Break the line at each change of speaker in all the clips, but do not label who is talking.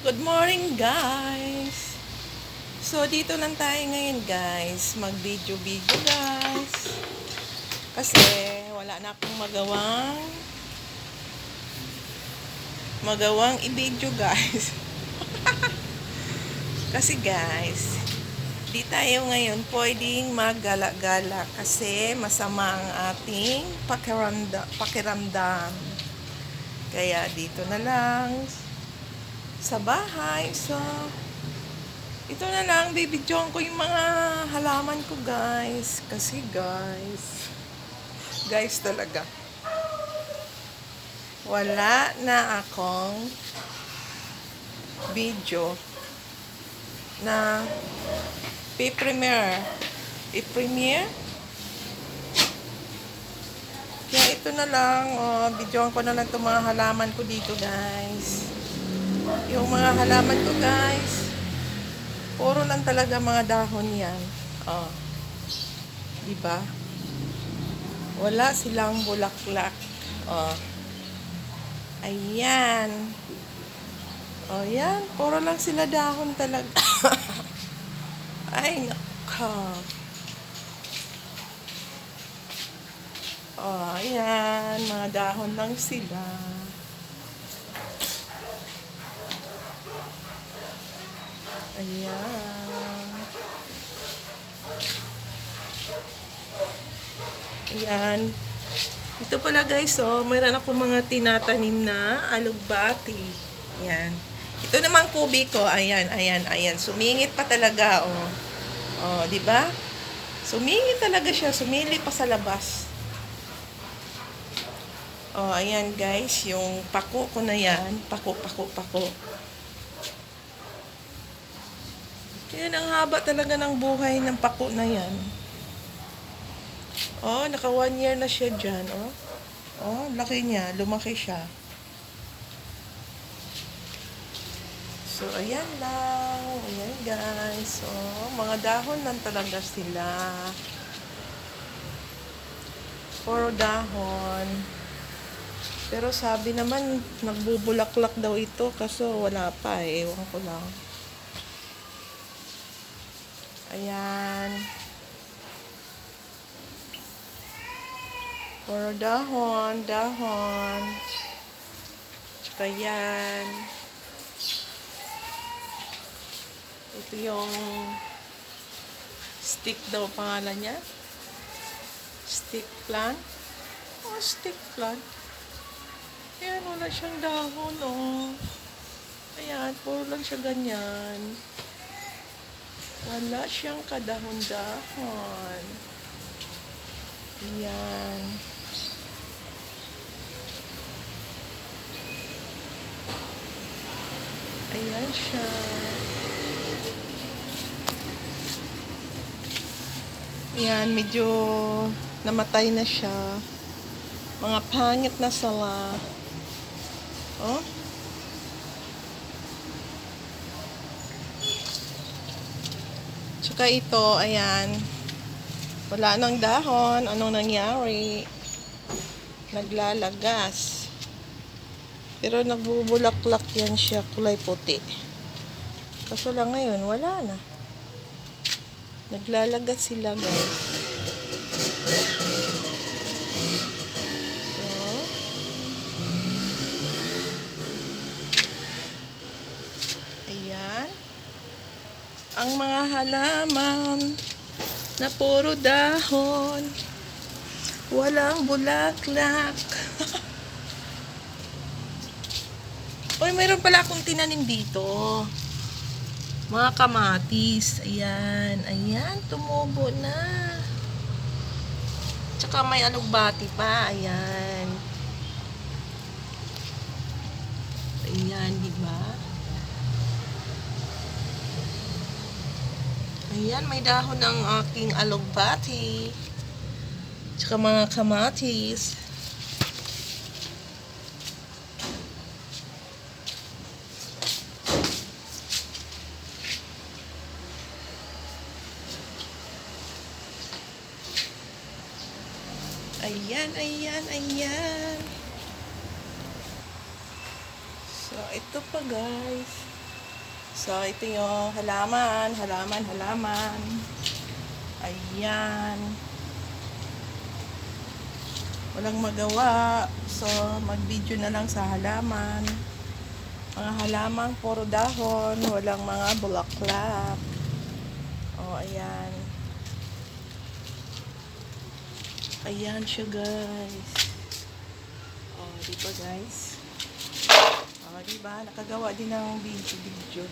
Good morning, guys! So, dito lang tayo ngayon, guys. Mag-video-video, guys. Kasi, wala na akong magawang i-video, guys. Kasi, guys, di tayo ngayon pwedeng maggala-gala kasi masama ang ating pakiramdam. Kaya, dito na lang sa bahay. So, ito na lang, bibidyoan ko yung mga halaman ko, guys. Kasi, guys talaga. Wala na akong video na i-premiere. Kaya ito na lang, videoan ko na lang itong mga halaman ko dito, guys. Yung mga halaman ko, guys, puro lang talaga mga dahon yan. Oh. Diba? Wala silang bulaklak. Oh. Ayan. Oh, yan. Puro lang sila dahon talaga. Ay, naka. Oh, ayan. Mga dahon lang sila. Ayan. Ayan. Ito pala, guys, mayroon ako mga tinatanim na alugbati. Ayan. Ito naman kubi ko. Ayan. Sumingit pa talaga, oh. Oh, di ba? Sumingit talaga siya. Sumili pa sa labas. Oh, ayan, guys, yung pako ko na yan. Pako. Yan, ang haba talaga ng buhay ng pako na yan. Oh, naka 1 year na siya dyan, oh. Oh, laki niya. Lumaki siya. So, ayan lang. Ayan, guys. Oh, mga dahon lang talaga sila. Puro dahon. Pero sabi naman, nagbubulaklak daw ito. Kaso wala pa eh. Ewan ko lang. Ayan. Puro dahon. Tsaka yan. Ito yung stick daw pangalan niya. Stick plant. Oh, stick plant. Ayan, wala siyang dahon, oh. Ayan, puro lang siya ganyan. Wala siyang kadahon-dahon. Ayan. Ayan siya. Ayan, medyo namatay na siya. Mga pangit na sala. Oh. Tsaka ito, ayan. Wala nang dahon. Anong nangyari? Naglalagas. Pero nagbubulaklak yan siya, kulay puti. Kaso lang ngayon, wala na. Naglalagas sila, guys. So, ayan. Ang mga halaman na puro dahon. Walang bulaklak. Uy, mayroon pala akong tinanim dito. Mga kamatis. Ayan, tumubo na. Tsaka may alugbati pa. Ayan, di ba? Ayan, may dahon ng aking alugbati. Tsaka mga kamatis. Ayan. So, ito pa, guys. So, ito yung halaman. Ayan. Walang magawa. So, mag-video na lang sa halaman. Mga halaman, puro dahon. Walang mga bulaklak. O, ayan. Ayan siya, guys. O, diba, guys? O, diba? Nakagawa din ng video.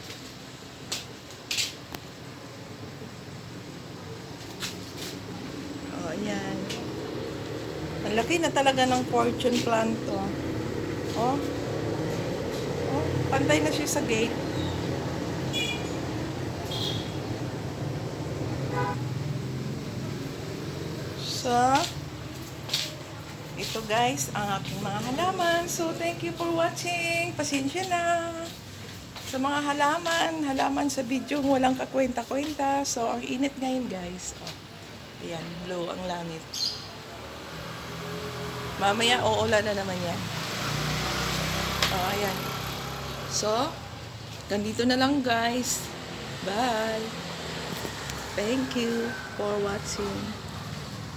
O, ayan. Ang laki na talaga ng fortune plant to. Oh. Oh, pantay na siya sa gate. So, ito guys, ang aking mga halaman. So, thank you for watching. Pasensya na. Sa mga halaman sa video, walang kakwenta-kwenta. So, ang init ngayon guys. Oh, ayan, blue ang langit. Mamaya, uulan na naman yan. Oh, ayan. So, ganito na lang guys. Bye. Thank you for watching.